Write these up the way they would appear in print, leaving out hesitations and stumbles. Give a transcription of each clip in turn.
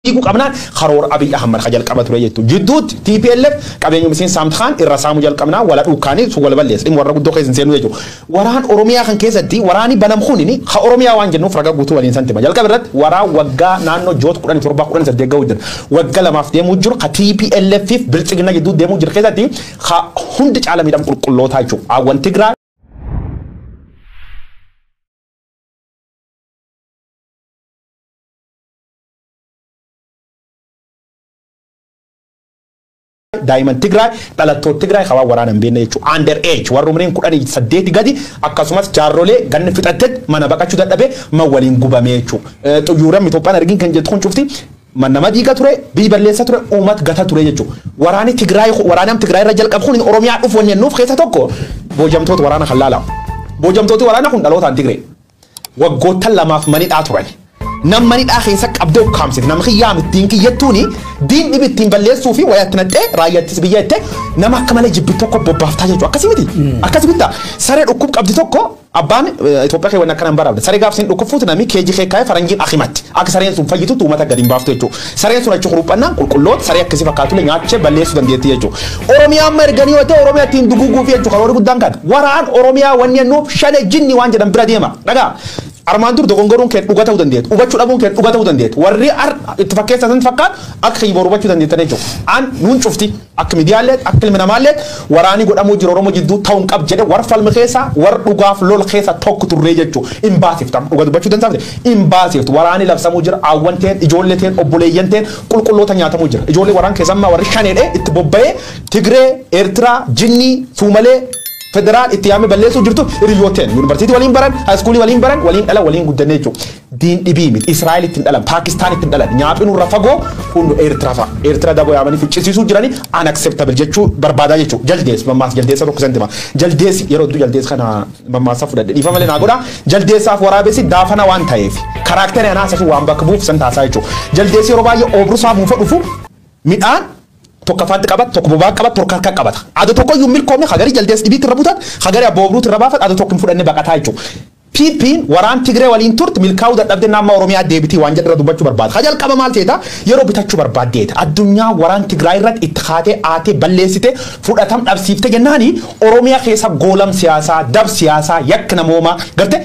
يقول قبنا خرور أبي أحمد خجل قبض رجيتو جدود TPLF قبنا مسين سامت خان الرسام جل قبنا ولا أوكاني سوى البليس إم ورا قدو خيز نسينو يجو وران أوروميا خان كيس دي وراني بنام خونيني خ أوروميا وانجنو فرقة قطوة الإنسان تما جل قبرت ورا وجا نانو جوت قرآن تربا قرآن سدي جودن وجا لما في ديمو جر خ TPLF في بلتجنا جدود ديمو جر كيس دي خ هندج على ميدان كل تايجو أوان تجرا دائما تجرا تلاتو تجرا خوا ورانا بينه يشو under age ورمرين كوراني سديت جدي أكاسماس جارولي غن فتأتت ما نبقى شو ده ما ولين جوبا ميشو تجورا متوبان أرجين كان جتكون شفتي ما نمدي كتره بيبليسة تره أومات قطع تره يشو وراني تجرا ورانا تجرا رجال كابخون أوروميا أفوني نوف خيسة توكو بوجام توت ورانا خلالا بوجام توت ورانا كون دلوت عن تجرا وقوت لما في مني أتوري نم مني آخر سك أبدو خامسة نم خيام الدين كي يتوني دين إبي تين بليس سوفي وياتنته رايات تسبيته نم كمال جبتوكو ببافتاجي جو أكاسيمتي أكاسيمتا سرير أكوب أبدتوكو أبان توبا كي ونا كلام برا سرير قافسين أكوفوت نامي كيجي خيكاي فرنجين أخيمات أكسرين سوم فجيتو توما تقدم بافتو سرير سونا تشخروبنا كلوت سرير كسي فكاتو لين عاتشة بليس سودان ديتي جو أوروميا مرجاني وته أوروميا تين دغوغو فيه جو خلوري قدام كات وران أوروميا ونيا نوب شاد جني وانجا دم براديما نجا أرماندور دغونغورون كات وقتا ودان ديت وبتشو أبون كات وقتا ودان ديت وري اتفاقية سنت فكات أكخي بورو بتشو دان ديت تنجو أن نون شفتي أكل مديالات أكل من مالات وراني قد أمو جرورو مجدو تاون كاب جده ورفال مخيسا ورقاف لول خيسا توك تريجو إمباسيف تام وقت بتشو دان سافد إمباسيف وراني لبسا مجر أوانتين إجولتين أبوليينتين كل تنياتا مجر إجولي وران كيسا ما ورشاني اتبوبي تجري إرترا جني سومالي فدرال اتيامي بلسو جرتو ريوتين يونيفرسيتي ولين بران هاي سكولي ولين بران ولين الا ولين قدنيجو دين دبيمت اسرائيل تندلم باكستان تندلم نيابينو رفاغو كونو ايرترا دابو يامني في تشيسو جراني ان اكسبتابل جچو بربادا جچو جلديس مماس جلديس روكسنتما جلديس يرودو جلديس خنا مماس فدد يفمل ناغودا جلديس اف ورابسي دافنا وان تايف كاركتر انا سفو وان بكبوف سنتاسايچو جلديس يروباي اوبروسا مفدفو ميدان توكفانت قبط توكبوبا قبط توركاركا قبط ادو توكو يوميل كومي خغاري جلديس ديبيت ربوتات خغاري ابوبروت ربافت ادو توكم فدن بقاتايچو بيبين وران تجري ولين تورت ملكاو دبدنا ما اوروميا ديبيتي وانجد ردوبچو برباد خجل قبا مالتيتا يرو بتاچو برباد ديت الدنيا وران تجراي رت اتخاته اتي بلسيته فوداتم دبسيفته جناني اوروميا خيسا غولم سياسا دب سياسا يكنموما غرته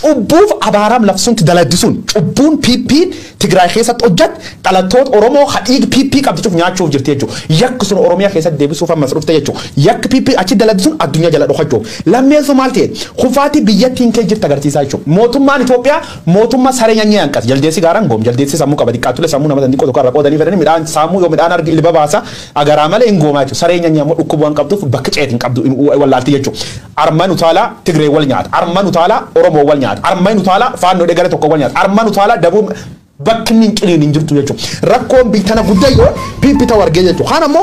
ኡቡፍ አባራም ለፍሱን ተደለድሱን ኡቡን ፒፒ ትግራይ ኸሰት ኦጀት ጠላቶት ኦሮሞ ሀዲግ ፒፒ ቀብጥፍ ኛቸው ጅርቴጆ ያክሱን ኦሮሚያ ኸሰት ደብሱ ፈመስሩፍ ተየቾ ያክ ፒፒ አቺ ደለድሱን አዱኛ ጀላ ዶኸጆ ለሜሶ ማልቴ ኹፋቲ ቢየቲን ከጅር ተገርቲሳቸው ሞቱማን ኢትዮጵያ ሞቱማ ሰረኛኛ ያንቀስ ጀልዴሲ ጋራን ጎም ጀልዴሲ ሰሙ ቀበዲቃቱ ለሰሙ ነመ እንዲቆ ተቀራ ቆደኒ ፈደኒ ሚዳን ሳሙ ዮ ሚዳን አርግ ኢልበባሳ አጋራማለ እንጎማቸው ሰረኛኛ ሞ ኡኩቦን ቀብጡ በክጨትን ቀብጡ ወላልቲ የቾ አርማኑ ታላ ትግሬ ወልኛት አርማኑ ታላ ኦሮሞ ወልኛት armaynu taala faanno de gare tokko wanyat armanu taala dabu bakkin qilin injirtu yecho rakkoon bitana guddayo pipita warge yecho hanamo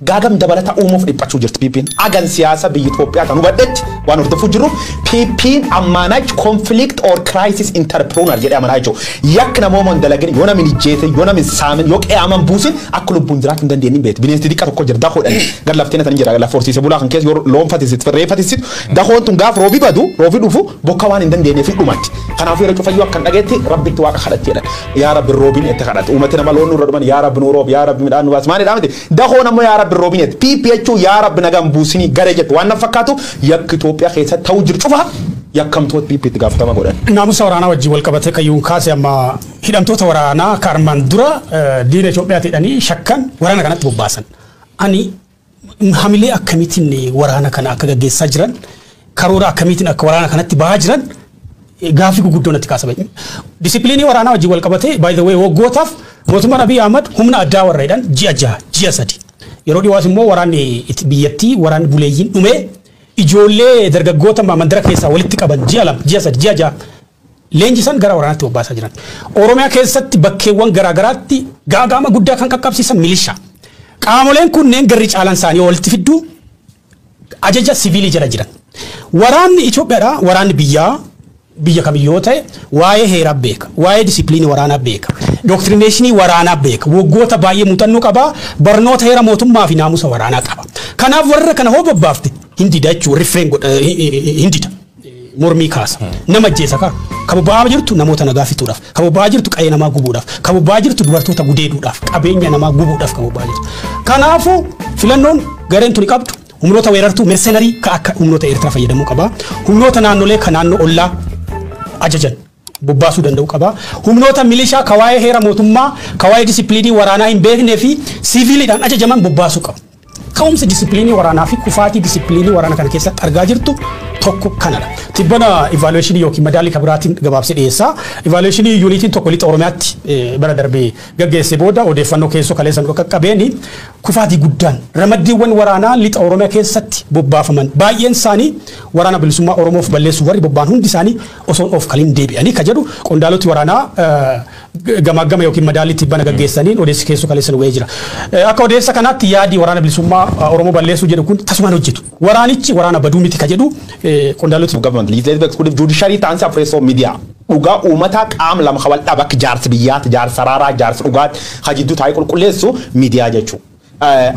gagam dabalata umuuf dhiphachu jirti pipin agan siyaasa biyya Itoophiyaa kan hubadhetti waan hordofu jiru pipin ammanach conflict or crisis entrepreneur jedhe amana jecho yak namoomon dalagin yona min ijjeete yona min saamin yok aman buusin akkulubun jiraatu dandeeni beet bineensi dikka tokko jirda hodhan gar laftina tan jira la forsiise bulaa kan kees yor loom fatisit ferre fatisit dahoon tun gaaf roobi badu roobi dhufu bokka waan dandeeni fi dhumatti kanaaf yeroo cufayyu akkan dhageetti rabbitti waaqa kadhatti jedhan ya rabbi roobin itti kadhatti uummatina maloon nurra dhuman ya rabbi nuuroob ya rabbi midhaan nubaas maani dhaamte dahoon ammoo ya بالروبينت PPH يا رب نجام بوسيني غرجت وانا فكاتو يك إثيوبيا خيسة توجر شوفها يكم توت PP تقافت ما قولن ناموس ورانا وجي والكبتة كيون كاسي أما هيدم توت ورانا كارمان درا دين إثيوبيا تاني شكّن ورانا كانت بباسن أني حملة أكميتني ورانا كنا أكجع سجران كارورا أكميتنا كورانا كانت تباجران غافي كقولنا تكاسبه ديسيبليني ورانا وجي والكبتة by the way وقوتاف موتما نبي أحمد هم نأداور ريدان جيا سدي yeroo dhiwaas immoo waraanni biyyatti waraanni buleeyyin dhume ijoollee dargaggoota mandara keessaa walitti qaban ji'a sadii ji'a ja'a leenjisan gara waraanaatti bobbaasaa jiran Oromiyaa keessatti bakkeewwan garaagaraatti gaagama guddaa kan qaqqabsiisan milishaa qaamoleen kunneen garri caalan isaanii walitti fidduu ajaja siviilii jala jiran waraanni Itoophiyaadha waraanni biyya kamiyyoo ta'e waa'ee heeraa beeka waa'ee disipliinii waraanaa beeka doktrination waraanaa beeka waggoota baay'ee muuxannoo qaba barnoota heera mootummaa fi naamusa waraanaa qaba kanaaf warra kana hoo babbaafte hindida jechuu refrain hindida mormii kaasa nama jeessa ka Kan bobba'aa jirtu namoota nagaa fixuudhaaf. Kan bobba'aa jirtu qayyee namaa gubuudhaaf. Kan bobba'aa jirtu dubartoota gudeeduudhaaf. Qabeenya namaa gubuudhaaf kan bobba'aa jirtu. Kanaafuu filannoon gareen tuni qabdu humnoota weerartuu mercenarii ka akka humnoota Eertiraa fayyadamuu qaba. Humnoota naannolee kan naannoo ollaa ajajan bobbaasuu danda'u qaba. Humnoota milishaa kawaayee heera mootummaa kawaayee disipiliinii waraanaa hin beeknee fi siviiliidhaan ajajaman bobbaasuu qaba. Ka'umsa disipiliinii waraanaa fi kufaatii disipiliinii waraanaa kana keessatti argaa jirtu tokko kanadha. Tibbana evaluation yookiin madaalii kabiraatiin gabaabsee dhiyeessaa. Evaluation yuunitiin tokko lixa Oromiyaatti bara darbee gaggeessee booda odeeffannoo keessoo kaleessan qaqqabeeni kufaatii guddaan ramaddiiwwan waraanaa lixa Oromiyaa keessatti bobbaafaman baay'een isaanii waraana bilisummaa Oromoof balleessu warri bobba'an hundi isaanii osoon of kaliin deebi'anii ka jedhu qondaaloti waraanaa gamaagama yookiin madaalii tibbana gaggeessaniin odeessi keessoo kaleessan wayee jira. Akka odeessa kanaatti yaadii waraana bilisummaa Oromoo balleessuu jedhu kun tasumaan hojjetu. Waraanichi waraana baduu miti ka jedhu qondaaloti government legislative executive judiciary ta'an sa press media dhugaa uummata qaam lama khawal dhabak jaarsi biyyaat jaarsi saraaraa jaarsi dhugaat hajiddu taa'ee qulqulleessu miidiyaa jechuudha.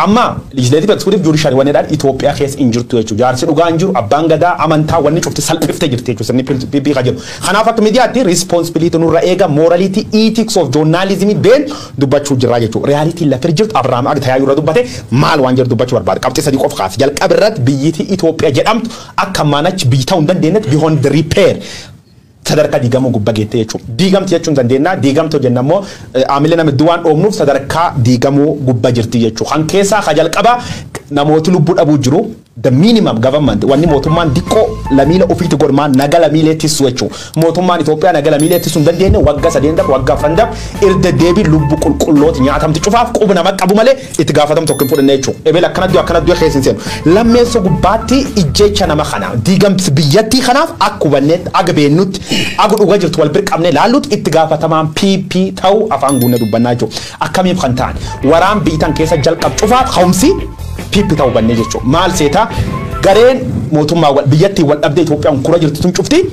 Amma legislative executive judiciary wanni dhaan Itoophiyaa keessa injirtu jechuudha. Jaarsi dhugaa injiru abbaan gadaa amantaa wanni cufti salphiftee jirti jechuudha. Sirni PP ka jedhu. Kanaaf akka miidiyaatti responsibility nurra eega morality ethics of journalism been dubbachuu jirra jechuudha. Reality lafir jirtu Abrahaam Ag tayaa yura dubbate maal waan jedhu dubbachuu barbaada. Qabxii sadii qof kaas jalqabirratti biyyiti Itoophiyaa jedhamtu akka maanach biyyi ta'uu hin dandeenyetti beyond the repair sadarkaa diigamuu gubbaa geette jechuudha. Diigamti jechuun dandeenya diigamtoo jenna immoo aamilee namni duwwaan oomnuuf sadarkaa diigamuu gubbaa jirti jechuudha. Kan keessaa ka jalqaba namooti lubbuu dhabuu jiru the minimum government wanni mootummaan diqqoo lamiila ofiitti godhumaan naga lamiilee tissu jechuudha. Mootummaan Itoophiyaa naga lamiilee tissu hin dandeenye waggaa sadeen waggaa fandaf irda deebii lubbu qulqullooti nyaatamti cufaaf quba nama qabu malee itti gaafatam tokko hin fudhanne jechuudha. Ebeel akkanatti keessin seenu. Lammeessa gubbaatti ijjecha nama kana diigamti biyyattii kanaaf akkubanneetti aga beennutti aga dhugaa jirtu wal birqabnee laallutti itti gaafatamaan PP ta'uu afaan guunne dubbannaa jechuudha. Akkamiif kan ta'an waraan biyyitan keessa jalqab cufaaf ka'umsi PP ta'uu bannee jechuudha. Maal seetaa gareen mootummaa biyyattii wal dhabdee Itoophiyaan kura jirtu tun cufti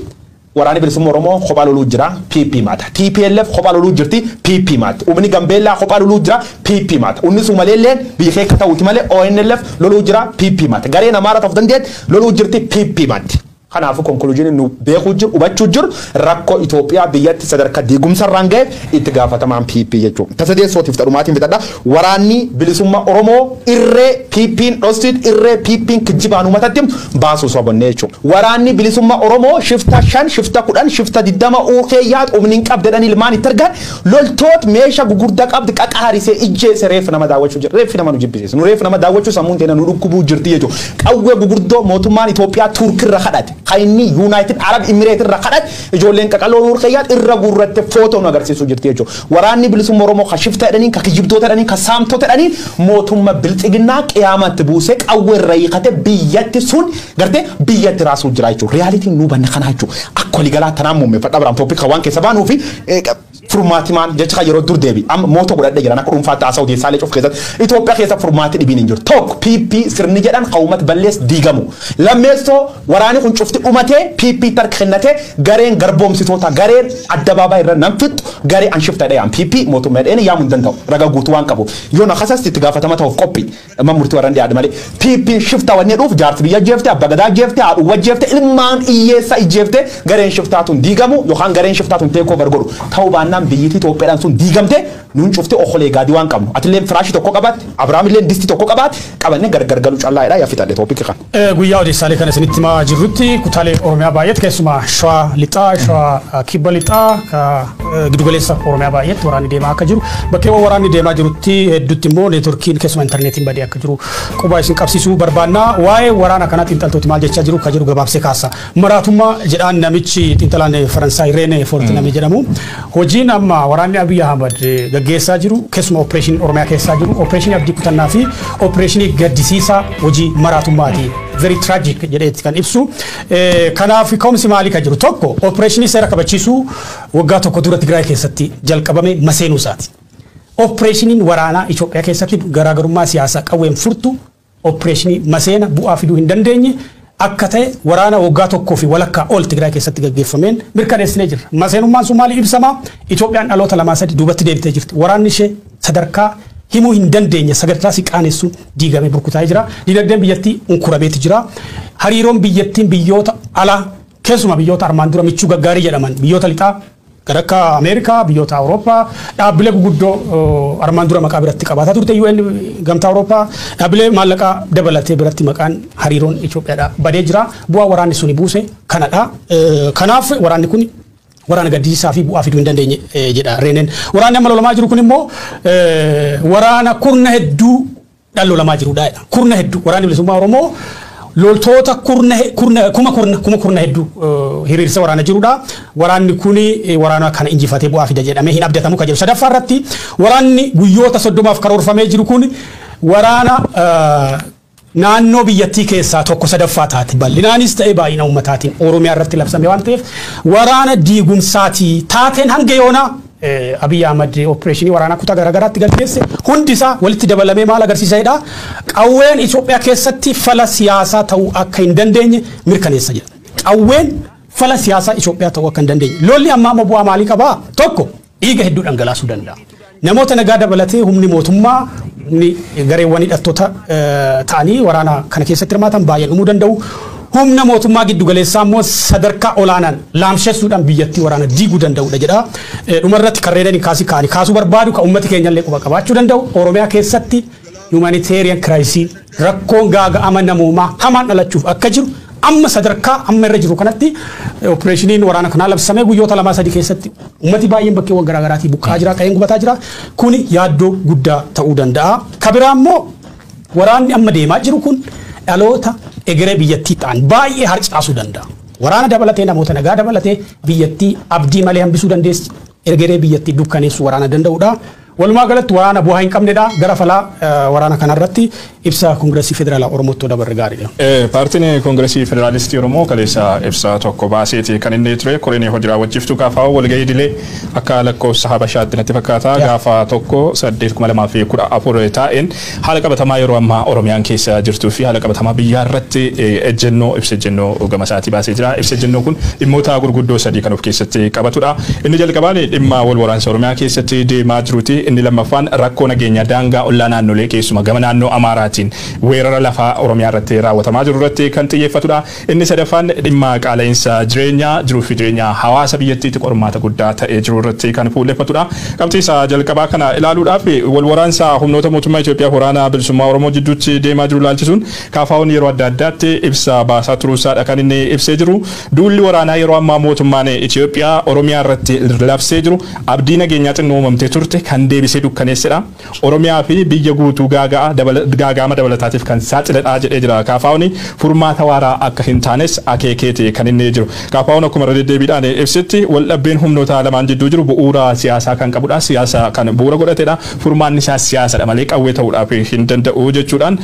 waraana bilisummaa Oromoo kophaa loluu jira PP maata. TPLF kophaa loluu jirti PP maata. Umni Gambeellaa kophaa loluu jira PP maata. Unni Sumaaleelleen biyya keessa ta'uuti malee ONLF loluu jira PP maata. Gareen Amaaraa ta'uuf dandeet loluu jirti PP maati. Kanaafuu konkuluujiin nu beekuu jiru hubachuu jiru rakkoo Itoophiyaa biyyatti sadarkaa diigumsa irraan ga'eef itti gaafatamaan PP jechuudha. Tasadeessootiif ta'umaatiin bitadha waraanni bilisummaa Oromoo irree PP'n dhossit irree PP'n kijibaan uummatatti baasuu sobonnee jechuudha. Waraanni bilisummaa Oromoo shifta 5 shifta 10 shifta 20 uurkeeyyaat umniin qabdedhan ilmaan itti argan loltoot meeshaa gugurdaa qabdi qaqaarisee ijjeese reef nama daawwachuu jira. Reef nama nu jibbisiisu. Nu reef nama daawwachuu sammuun teena nu dhukkubuu jirti jechuudha. Qawwee gugurdoo mootummaan Itoophiyaa Turkirra kadhate. Kaini United Arab Emirates irra kadhat ijoolleen qaqaloo urqiyyaat irra gurratte footoo nu agarsiisuu jirti jechuudha. Waraanni bilisummaa Oromoo ka shifta jedhaniin ka kijibtoota jedhaniin ka saamtota jedhaniin mootummaa bilxiginnaa qiyaamatti buusee qawwee irra hiikate biyyatti sun gartee biyyatti raasuu jira jechuudha. Realitiin nu banne kana jechuudha. Akka waliigalaa tanaan muummeffadha biraan toopika waan keessa baanuu fi furmaatimaan jecha yeroo dur deebi amma mooto godhadhe jiran akka dhuunfaa ta'aa Saawudii Saalee cuuf keessatti Itoophiyaa keessa furmaati dhibiin hin jiru. Tokko PP sirni jedhan qawmat ballees diigamu. Lammeessoo waraani kun cufti dhumatee PP tark kennatee gareen garboomsitoota gareen addabaabaay irra nan fixu garee an shifta dhayaan PP mootummaa dheen yaamuu hin danda'u raga guutuu waan qabu. Yoo na khasasti itti gaafatama ta'uuf qophii amma murtii warraan dhiyaadha malee PP shifta wanni dhuuf jaarsi biyya jeefte abba gadaa jeefte haadhu wajjeefte ilmaan iyyeessa ijjeefte gareen shiftaatuun diigamu yookaan gareen shiftaatuun teekoo bargodhu ta'uu baannaan biyyiti Itoophiyaadhaan sun diigamte nuun cufte okkolee gaadii waan qabnu atilleen firaashii tokko qabaat Abrahaam illeen distii tokko qabaat qabanne gargar galu callaa'edha yaafitadhe toopikii kan. Guyyaa odeessaalee kana isinitti himaa jirrutti kutaalee Oromiyaa baay'eetti keessumaa Shawaa Lixaa Shawaa Kibba Lixaa giddugaleessa Oromiyaa baay'eetti waraanni deemaa akka jiru bakkeewwan waraanni deemaa jirutti hedduutti immoo neetworkiin keessumaa intarneetiin badee akka jiru quba isin qabsiisuu barbaannaa waa'ee waraana kanaatti xiinxaltooti maal jechaa jiru ka jiru gabaabsee kaasa maraatummaa jedhaan namichi xiinxalaan Faransaay Reene Foort namni jedhamu hojiin amma waraanni Abiy Ahmad gaggeessaa jiru keessumaa opereeshinii Oromiyaa keessaa jiru opereeshinii abdii kutannaa fi opereeshinii gaddisiisaa hojii maraatummaati. Very tragic jedheetti kan ibsu kanaaf ka'umsi maalii ka jiru tokko opereeshinii seera kabachiisuu waggaa tokko dura Tigraay keessatti jalqabame maseenuu isaati. Opereeshiniin waraanaa Itoophiyaa keessatti garaagarummaa siyaasaa qawween furtu opereeshinii maseena bu'aa fiduu hin dandeenye akka ta'e waraana waggaa tokkoo fi walakkaa ol Tigraay keessatti gaggeeffameen mirkaneessinee jirra. Maseenummaan sun maaliif ibsama? Itoophiyaan dhaloota lamaa sadi duubatti deebitee jirti. Waraanni ishee sadarkaa himuu hin dandeenye sagantaa siqaanessuun diigamee burkutaa'ee jira. Dinagdeen biyyattii unkurabeetti jira. Hariiroon biyyattiin biyyoota alaa keessuma biyyoota armaan dura michuu gaggaarii jedhaman biyyoota lixaa kan akka Ameerikaa biyyoota Awurooppaa dhaabbilee guguddoo armaan dura maqaa biratti qabaataa turte UN gamtaa Awurooppaa dhaabbilee maallaqaa dabalatee biratti maqaan hariiroon Itoophiyaadha badee jira bu'aa waraanni suni buuse kanadha kanaaf waraanni kun waraana gaddisiisaa fi bu'aa fiduu hin dandeenye jedha Reeneen waraanni amma lolamaa jiru kun immoo waraana kurna hedduu lolamaa jirudha kurna hedduu waraanni bilisummaa Oromoo loltoota kuma hedduu hiriirsa waraana jirudha waraanni kuni waraana kana injifatee bu'aa fida jedhamee hin abdatamu kan jedhu sadaffaa irratti waraanni guyyoota 30 karoorfamee jiru kun waraana naannoo biyyattii keessaa tokko sadaffaa taate bal'inaanis ta'e baay'ina ummataatiin Oromiyaa irratti labsame waan ta'eef waraana diigumsaatii taateen hanga yoonaa Abiy Ahmed operation waraana kutaa garagaraatti galmeesse hundi isaa walitti dabalamee maal agarsiisaadha qawween Itoophiyaa keessatti fala siyaasaa ta'uu akka hin dandeenye mirkaneessa jedha qawween fala siyaasaa Itoophiyaa ta'uu akka hin dandeenye lolli amma bu'aa maalii qaba tokko dhiiga hedduu dhangalaasuu danda'a namoota nagaa dabalatee humni mootummaa ni gareewwan hidhattoota ta'anii waraana kana keessatti hirmaatan baay'ee dhumuu danda'u humna mootummaa giddu galeessaa immoo sadarkaa olaanaan laamsheessuudhaan biyyattii waraana diiguu danda'udha jedha dhumarratti karreedhaan kaasuu barbaadu ka ummati keenya illee quba qabaachuu danda'u Oromiyaa keessatti humanitarian crisis rakkoon gaaga'ama namoomaa hamaan dhalachuuf akka jiru amma sadarkaa amma irra jiru kanatti operationiin waraana kanaa labsamee guyyoota 2-3 keessatti ummati baay'een bakkeewwan garaagaraatii buqqaa jira qe'een gubataa jira kuni yaaddoo guddaa ta'uu danda'a kabiraa immoo waraanni amma deemaa jiru kun dhaloota egeree biyyattii ta'an baay'ee harcaasuu danda'a waraana dabalatee namoota nagaa dabalatee biyyattii abdii malee hambisuu dandeessi egeree biyyattii dukkaneessuu waraana danda'udha walumaa galatti waraana bu'aa hin qabnedha gara falaa waraana kanarratti ibsa Koongireesii Federaalaa Oromootti dabarre gaariidha. Paartiin Koongireesii Federaalistii Oromoo kaleessa ibsa tokko baaseeti kan inni ture koreen hojii raawwachiiftuu kaafaa walgahii idilee akka lakkoofsa Habashaatti natti fakkaata gaafa tokko 8,2014 taa'een haala qabatamaa yeroo ammaa Oromiyaan keessa jirtuu fi haala qabatamaa biyyaa irratti ibsa ejjennoo gama isaatii baasee jira. Ibsa ejjennoo kun dhimmoota gurguddoo sadii kan of keessatti qabatudha. Inni jalqabaan dhimma wal waraansa Oromiyaa keessatti deemaa jiruuti. Inni lammaffaan rakkoo nageenya daangaa ollaa naannolee keessuma gama naannoo Amaaraatiin weerara lafaa Oromiyaa irratti raawwatamaa jiru irratti kan xiyyeeffatudha. Inni sadaffaan dhimma qaala'insa jireenyaa jiruu fi jireenya hawaasa biyyattiitti qormaata guddaa ta'ee jiru irratti kan fuulleeffatudha. Qabxii isaa jalqabaa kana ilaaluudhaaf wal waraansa humnoota mootummaa Itoophiyaa waraana bilisummaa Oromoo jidduutti deemaa jiru ilaalchisuun kaafaa'uun yeroo adda addaatti ibsa baasaa turuusaadha kan inni ibsee jiru. Duulli waraanaa yeroo ammaa mootummaan Itoophiyaa Oromiyaa irratti labsee jiru abdii nageenyaa xinnoo uumamtee turte kan deebisee dukkaneessedha. Oromiyaa fi biyya guutuu gaagaama dabalataatiif kan saaxiledha jedhee jira. Kaafaa'uun furmaata waaraa akka hin taanes akeekeeti kan inni jiru. Kaafaa'uun akkuma deddeebiidhaan ibsetti wal dhabbeen humnoota lamaan jidduu jiru bu'uura siyaasaa kan qabudha. Siyaasa kan bu'uura godhatedha. Furmaanni isaa siyaasadha malee qawwee ta'uudhaaf hin danda'u jechuudhaan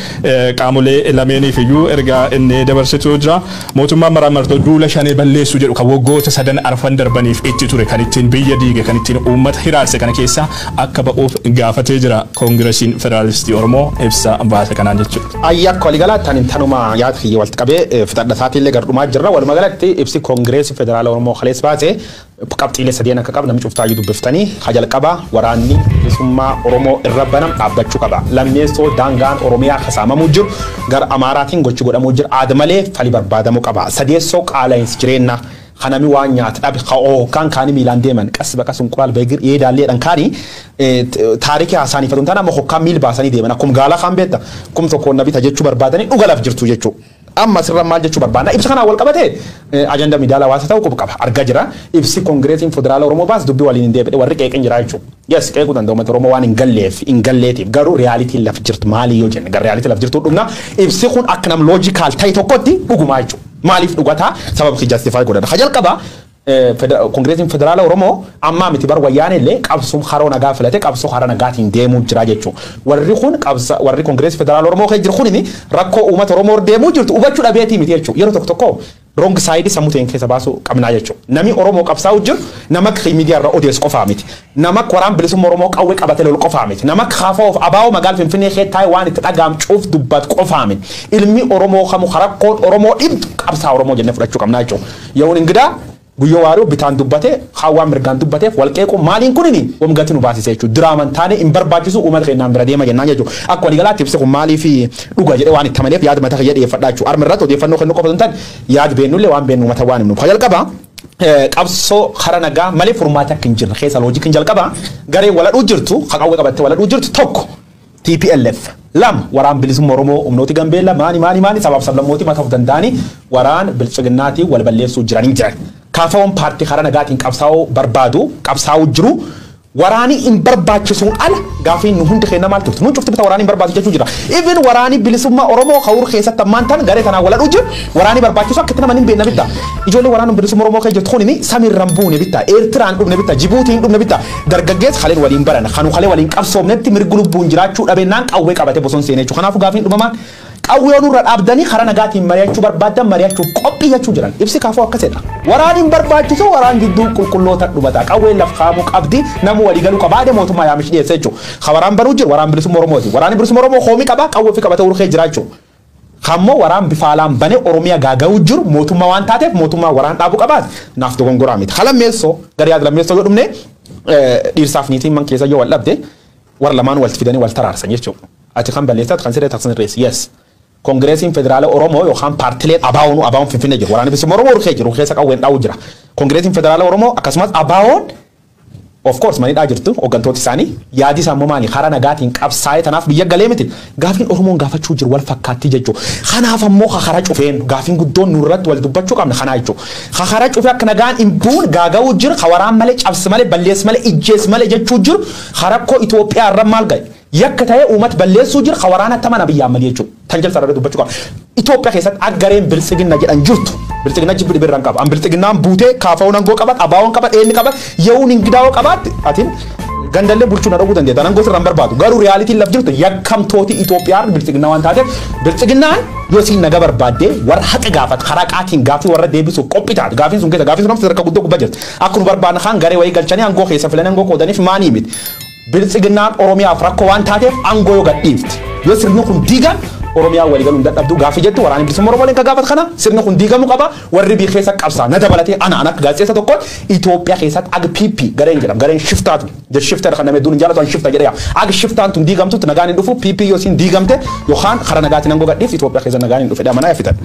qaamolee lameeniif iyyuu erga inni dabarsituu jira. Mootummaan maraamartoo duula shanee balleessuu jedhu kan waggoota 3 arfan darbaniif itti ture kan ittiin biyya diige kan ittiin uummata hiraarse kana keessa akka ba'uuf gaafatee jira Koongireesiin Federaalistii Oromoo ibsa baase kanaan jechuudha. Ayyaakko waliigalaatti tanuma yaada kiyya walitti qabee fixadha isaatiillee gardhumaa jirra walumaa galatti ibsi Koongireesii Federaala Oromoo kaleessa baase qabxiilee sadeen akka qabu namni cuftaayyuu dubbiftanii jalqaba waraanni bilisummaa Oromoo irra banam dhaabbachuu qaba. Lammeessoo daangaan Oromiyaa kasaamamuu jiru gara Amaaraatiin gochi godhamuu jira aada malee fali barbaadamuu qaba. Sadeessoo qaala'insi jireenyaa kanami waan nyaata dhabe kan kaani miilaan deeman qas baqa sun quraal beegir yeedaalleedhaan kaani taarikii haasaanii fatuun taana amma hokkaan miil baasanii deeman akkuma gaala kan beekta kum tokkoon nabita jechuu barbaadanii dhugalaaf jirtu jechuu. Amma sirra maal jechuu barbaadna ibsa kanaan wal qabate ajanda miidiyaa hawaasa ta'uu quba qaba argaa jira ibsi Koongireesiin Federaala Oromoo baas dubbii waliin hin deebine warri qeeqeen jira jechuudha. Yes qeequu danda'u uummata Oromoo waan hin galleetiif garuu riyaalitiin laf jirtu maalii yoo jenne gara riyaalitii laf jirtu dhugna ibsi kun akka nam loojikaal ta'e tokkotti dhugumaa jechuudha. Maaliif dhugataa sababa ki justify godhata. Hajal qaba Koongireesiin Federaala Oromoo amma miti bar wayyaanee illee qabsuun haroo nagaa filate qabsoo haroo nagaatiin deemuu jira jechuudha. Warri kun warri Koongireesii Federaala Oromoo keessa jiru kun rakkoo uummata Oromoo deemuu jirtu hubachuu dhabeetii miti jechuudha. Yeroo tokko wrong side sammuuteen keessa baasuu qabnaa jechuudha. Namni Oromoo qabsaa'u jiru nama miidiyaa irra odeessu qofaa miti. Nama waraan bilisummaa Oromoo qawwee qabatee lolu qofaa miti. Nama kaafoo abaa'oo magaala Finfinnee keessaa waan itti dhagaamcuuf dubbatu qofaa miti. Ilmi Oromoo kamuu rakkoon Oromoo dhibdu qabsaa Oromoo jennee fudhachuu qabnaa jechuudha. Yoon ingidaa guyyo waaru bitaan dubbate hawaa mirgaan dubbate walqeequ maaliin kunini wamgati nu baasise jechuudha diraaman taane hin barbaachisu uummata keenyaan bira deema jennaan jechuudha akka waliigalaatti ibsa kun maalii fi dhuga jedhe waan itti maleef yaada mataa kiyya dhiyeeffadhaa jechuudha armirratti odeeffannoo kennu qofa tan yaad beennullee waan beennu mata waan himnu jalqaba qabsoo hara nagaa malee furmaata akka hin jirre keessa loojii kan jalqaba garee waladhuu jirtu haqawwe qabattee waladhuu jirtu tokko TPLF lam waraan bilisummaa Oromoo umnooti Gambeella maani sabab sablammooti mataaf danda'ani waraan bilchiginnaati wal balleessuu jiranii jiran kaafaawwan paartii hara nagaatiin qabsaa'uu barbaadu qabsaa'uu jiru waraani hin barbaachisuun ala gaafiin nu hundi keenya maal turtu nu cufti bita waraani hin barbaachisu jechuu jira even waraani bilisummaa Oromoo khawur keessatti ammaantan garee kanaa waladhuu jiru waraani barbaachisu akka nama hin beekna bitta ijoollee waraana bilisummaa Oromoo keessa jirtu kunini Samir Rambuune bitta Eertiraan dhumne bitta Jibuutiin dhumne bitta dargaggees haleen waliin baran kanu halee waliin qabsoomnetti mirga lubbuun jiraachuu dhabeenaan qawwee qabate boson seenee jechuudha kanaafuu gaafiin dhumamaan qawwee nurra dhaabdanii hara nagaatiin mari'achuu barbaadan mari'achuu qophii jechuu jiran ibsi kaafuu akkasidha waraaniin barbaachisu waraan gidduu qulqulloota dhumata qawwee laf qaamuu qabdi namu walii galuu qabaade mootummaa yaamish dhiyeesse jechuudha kawaraan baruu jiru waraan bilisummaa Oromooti waraan bilisummaa Oromoo hoomii qabaa qawwee fi qabate urkee jiraachuu kammoo waraan bifaalaan bane Oromiyaa gaaga'uu jiru mootummaa waan taateef mootummaa waraan dhaabuu qabaate naaf dogongoraa miti halammeessoo garii lammeessoo yoo dhumne dhiirsaaf niitiin man keessa yoo wal dhabde warra lamaan wal fidanii wal taraarsan jechuudha ati kan balleessat kan siree taksin rees yes Kongresiin Federaala Oromoo yookaan paartileen abaawon Finfinnee jiru waraana bilisummaa Oromoo urkee jiru keessa qawween dhaa'u jira Kongresiin Federaala Oromoo akkasumas abaawoon of course manidhaa jirtu hooggantooti isaanii yaadi isaa maali hara nagaatiin qabsaa'ee tanaaf biyya galee miti gaafiin Oromoon gaafachuu jiru wal fakkaattii jechuudha kanaaf ammoo hara cufeen gaafiin guddoon nurratti wal dubbachuu qabna kanaa jechuudha hara cufee akka nagaan hin buun gaaga'uu jiru waraan malee cabsi malee balleessi malee ijjeessi malee jechuu jiru harakkoo Itoophiyaa irra maal ga'e yakka ta'ee uummata balleessuu jiru waraana tamana biyyaa malee jechuudha tanjal sarara dubbachuu qabna Itoophiyaa keessatti aggareen bilisiginna jedhan jirtu bilisiginna jibbi dhibirraan qaba bilisiginnaan buutee kaafaawwan angoo qabat abaawoon qabat eenni qabat yeewuun hingidaawoo qabaatti atiin gandallee bulchuun dhaguu dandeetta nangoo sirraan barbaadu garuu reyaalitiin laf jirtu yakkamtooti Itoophiyaa bilisiginnaa waan taateef bilisiginnaan yoo siin naga barbaadde warra haqa gaafat karaa qaatiin gaafii warra deebisuu qophii taate gaafiin sun keessa gaafiin sun sadarkaa guddoo gubbaa jirti akkuma barbaadna kaan garee wayii galchanii angoo keessa filan angoo qoodaniif maanii miti bilisiginnaan Oromiyaaf rakkoo waan taateef angoo yoo gadhiifti yoo sirni kun diigan Oromiyaa walii galuun dadhabdu gaafii jettu waraanni bilisummaa Oromoo leen ka gaafat kana sirni kun diigamuu qaba warri bii keessa qabsaa na dabalatee ana akka gaazexeessa tokkoon Itoophiyaa keessatti ag PP gareen jedham gareen shiftaatu shiftar kan namee duun jaalatu shifta jedhaya ag shiftaan tun diigamtutti nagaan hin dhufu PP yoo siin diigamte yookaan hara nagaatiin angoo gadhiif Itoophiyaa keessa nagaan hin dhufe dhamana yafitan